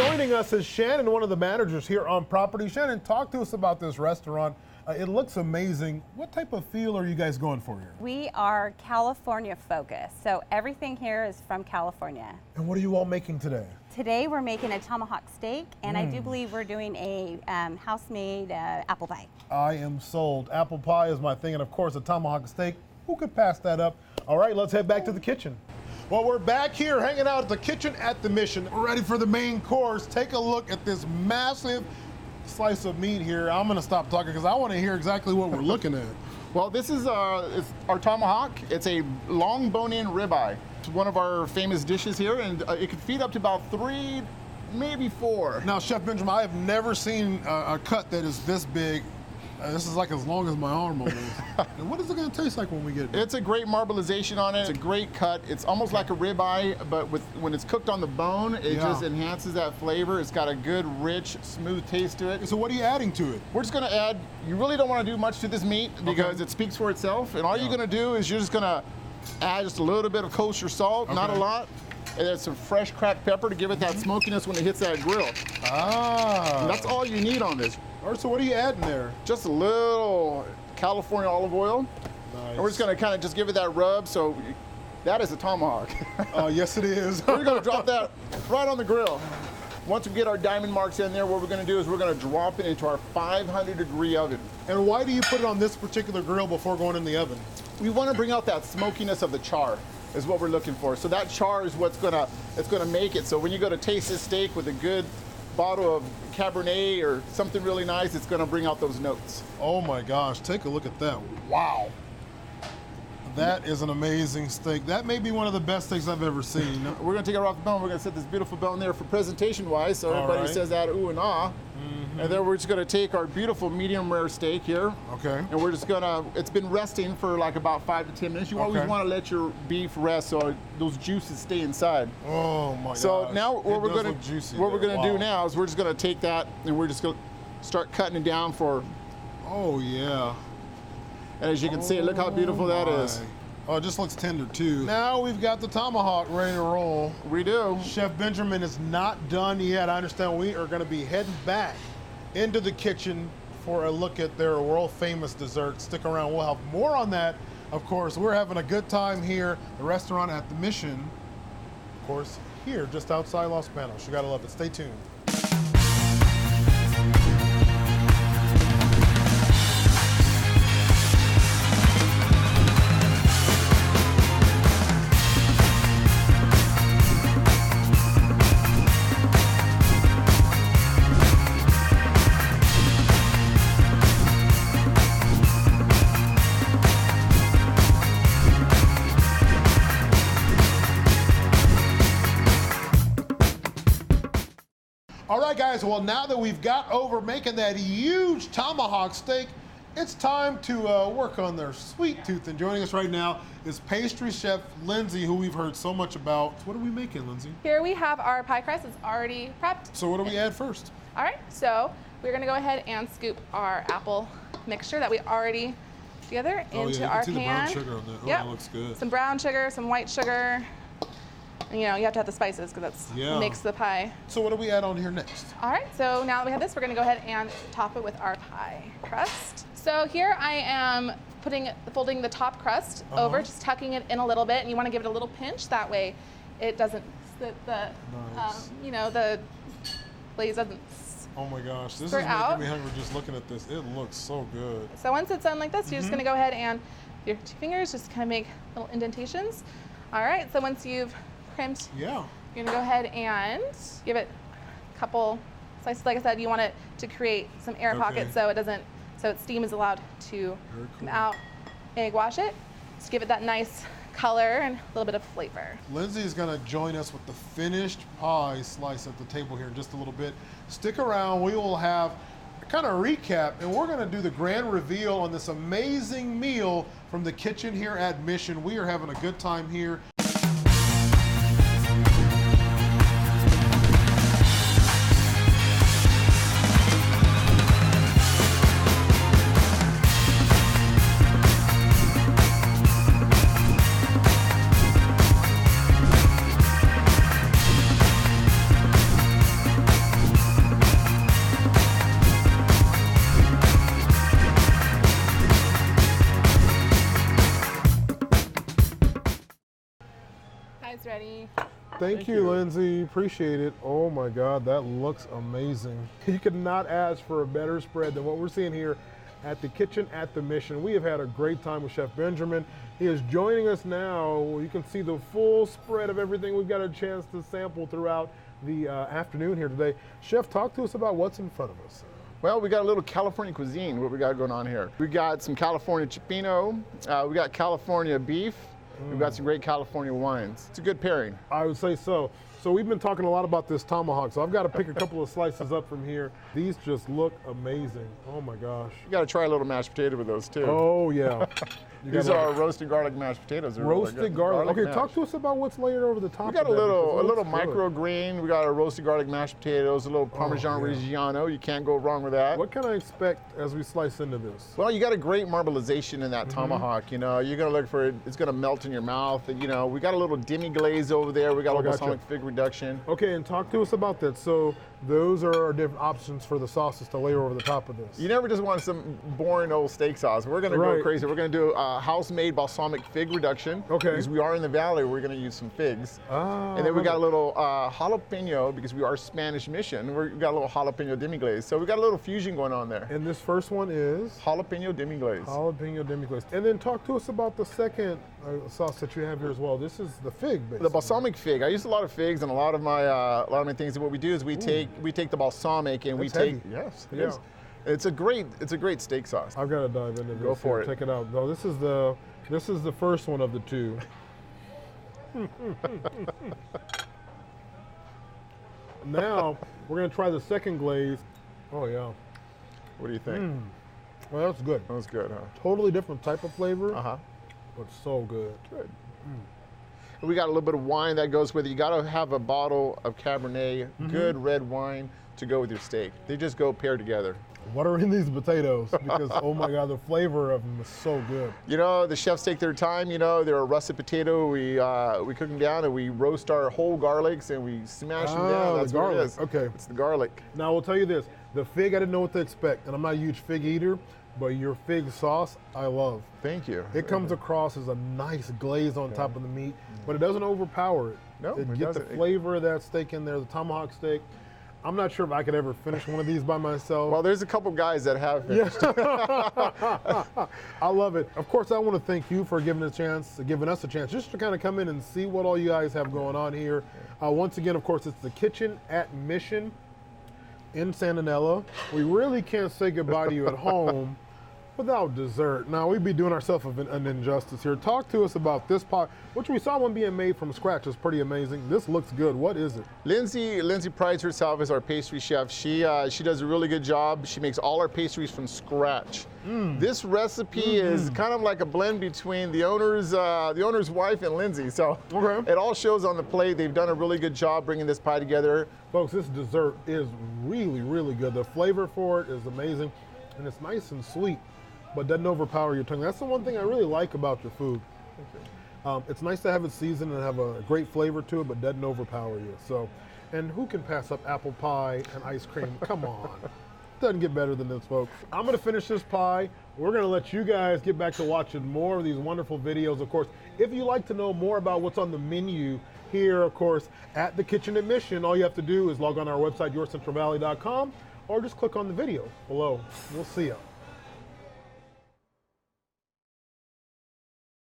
Joining us is Shannon, one of the managers here on property. Shannon, talk to us about this restaurant. It looks amazing. What type of feel are you guys going for here? We are California focused, so everything here is from California. And what are you all making today? Today we're making a tomahawk steak, and I do believe we're doing a house-made apple pie. I am sold. Apple pie is my thing, and of course a tomahawk steak. Who could pass that up? All right, let's head back to the kitchen. Well, we're back here hanging out at the kitchen at the Mission. We're ready for the main course. Take a look at this massive slice of meat here. I'm gonna stop talking because I want to hear exactly what we're looking at. Well, this is it's our tomahawk. It's a long bone-in ribeye. It's one of our famous dishes here, and it could feed up to about 3, maybe 4. Now, Chef Benjamin, I have never seen a cut that is this big. This is like as long as my arm almost. And what is it gonna taste like when we get it? It's a great marbleization on it. It's a great cut. It's almost like a ribeye, but when it's cooked on the bone, it just enhances that flavor. It's got a good, rich, smooth taste to it. So what are you adding to it? We're just gonna add, you really don't wanna do much to this meat because it speaks for itself. And all you're gonna do is you're just gonna add just a little bit of kosher salt, not a lot. And then some fresh cracked pepper to give it that smokiness when it hits that grill. Ah. And that's all you need on this. All right, so what are you adding there? Just a little California olive oil. Nice. And we're just gonna kind of just give it that rub. So that is a tomahawk. Yes, it is. We're gonna drop that right on the grill. Once we get our diamond marks in there, what we're gonna do is we're gonna drop it into our 500-degree oven. And why do you put it on this particular grill before going in the oven? We wanna bring out that smokiness of the char is what we're looking for. So that char is what's gonna make it. So when you go to taste this steak with a good bottle of Cabernet or something really nice, it's gonna bring out those notes. Oh my gosh, take a look at that. Wow. That is an amazing steak. That may be one of the best steaks I've ever seen. We're gonna take it off the bone. We're gonna set this beautiful bone there for presentation-wise, so everybody says that ooh and ah. And then we're just gonna take our beautiful medium rare steak here. Okay. And we're just gonna, it's been resting for like about 5 to 10 minutes. You always wanna let your beef rest so those juices stay inside. Oh my gosh. So now what we're gonna do now is we're just gonna take that and we're just gonna start cutting it down for. Oh yeah. And as you can see, look how beautiful that is. Oh, it just looks tender too. Now we've got the tomahawk ready to roll. We do. Chef Benjamin is not done yet. I understand we are gonna be heading back into the kitchen for a look at their world famous dessert. Stick around, we'll have more on that. Of course, we're having a good time here, the restaurant at the Mission, of course, here just outside Los Banos. You gotta love it, stay tuned. All right, guys, well, now that we've got over making that huge tomahawk steak, it's time to work on their sweet tooth. And joining us right now is pastry chef Lindsay, who we've heard so much about. What are we making, Lindsay? Here we have our pie crust. It's already prepped. So what do we add first? All right, so we're gonna go ahead and scoop our apple mixture that we already together into our pan. The brown sugar on that. Oh, that looks good. Some brown sugar, some white sugar. And, you know, you have to have the spices because that's what makes the pie. So what do we add on here next? All right, so now that we have this, we're gonna go ahead and top it with our pie crust. So here I am folding the top crust over, just tucking it in a little bit, and you wanna give it a little pinch, that way it doesn't split the, you know, the glaze doesn't. Oh my gosh, this is making me hungry just looking at this. It looks so good. So once it's done like this, you're just gonna go ahead and with your 2 fingers just kind of make little indentations. All right, so once you've crimped, you're gonna go ahead and give it a couple slices. Like I said, you want it to create some air pockets so it doesn't, so steam is allowed to come out. Egg wash it, just give it that nice color and a little bit of flavor. Lindsay is gonna join us with the finished pie slice at the table here in just a little bit. Stick around, we will have a kind of recap, and we're gonna do the grand reveal on this amazing meal from the kitchen here at Mission. We are having a good time here. it's ready. Thank you, Lindsay. Appreciate it. Oh my God, that looks amazing. You could not ask for a better spread than what we're seeing here at the Kitchen at the Mission. We have had a great time with Chef Benjamin. He is joining us now. You can see the full spread of everything we've got a chance to sample throughout the afternoon here today. Chef, talk to us about what's in front of us. Well, we got a little California cuisine, what we got going on here. We got some California cioppino, we got California beef, we've got some great California wines. It's a good pairing. I would say so. So we've been talking a lot about this tomahawk, so I've got to pick a couple of slices up from here. These just look amazing. Oh my gosh. You got to try a little mashed potato with those too. Oh yeah. These are roasted garlic mashed potatoes. They're roasted really garlic. Okay, mashed. talk to us about what's layered over the top. We got of a that, little good. microgreen. We got a roasted garlic mashed potatoes, a little Parmesan Reggiano. You can't go wrong with that. What can I expect as we slice into this? Well, you got a great marbleization in that tomahawk. You know, you're gonna look for it. It's gonna melt in your mouth. And, you know, we got a little demi glaze over there. We got a little balsamic fig reduction. Okay, and talk to us about that. So those are our different options for the sauces to layer over the top of this. You never just want some boring old steak sauce. We're gonna go crazy. We're gonna do a house-made balsamic fig reduction. Okay. Because we are in the valley, we're gonna use some figs. And then we got a little jalapeno, because we are Spanish Mission. We got a little jalapeno demi-glaze. So we got a little fusion going on there. And this first one is? Jalapeno demi-glaze. Jalapeno demi-glaze. And then talk to us about the second sauce that you have here as well. This is the fig, basically. The balsamic fig. I use a lot of figs and a lot of my things. And what we do is we take the balsamic and That's we take heavy. yes, it is. It's a great steak sauce. I've got to dive into this. Go for it. Check it out. No, this is the first one of the two. Now we're gonna try the second glaze. Oh yeah. What do you think? Well, that's good. That was good, huh? Totally different type of flavor. Uh-huh. But so good. Good. We got a little bit of wine that goes with it. You got to have a bottle of Cabernet, good red wine to go with your steak. They just go paired together. What are in these potatoes? Because, oh my God, the flavor of them is so good. You know, the chefs take their time. You know, they're a russet potato. We cook them down and we roast our whole garlics and we smash them down. That's the garlic. what it is. Okay. It's the garlic. Now, I will tell you this. The fig, I didn't know what to expect. And I'm not a huge fig eater, but your fig sauce, I love. Thank you. It comes across as a nice glaze on top of the meat, but it doesn't overpower it. No, it it gets the doesn't. flavor of that steak in there, the tomahawk steak. I'm not sure if I could ever finish one of these by myself. Well, there's a couple guys that have finished. I love it. Of course, I want to thank you for giving us a chance just to kind of come in and see what all you guys have going on here. Once again, of course, it's the Kitchen at Mission in Santa Anela. We really can't say goodbye to you at home without dessert. Now, we'd be doing ourselves an injustice here. Talk to us about this pie, which we saw one being made from scratch. It's pretty amazing. This looks good. What is it? Lindsay prides herself as our pastry chef. She does a really good job. She makes all our pastries from scratch. This recipe is kind of like a blend between the owner's wife and Lindsay. So it all shows on the plate. They've done a really good job bringing this pie together. Folks, this dessert is really, really good. The flavor for it is amazing, and it's nice and sweet, but doesn't overpower your tongue. That's the one thing I really like about your food. It's nice to have it seasoned and have a great flavor to it, but doesn't overpower you. So, and who can pass up apple pie and ice cream? Come on. Doesn't get better than this, folks. I'm gonna finish this pie. We're gonna let you guys get back to watching more of these wonderful videos. Of course, if you'd like to know more about what's on the menu here, of course, at the Kitchen at Mission, all you have to do is log on our website, yourcentralvalley.com, or just click on the video below. We'll see you.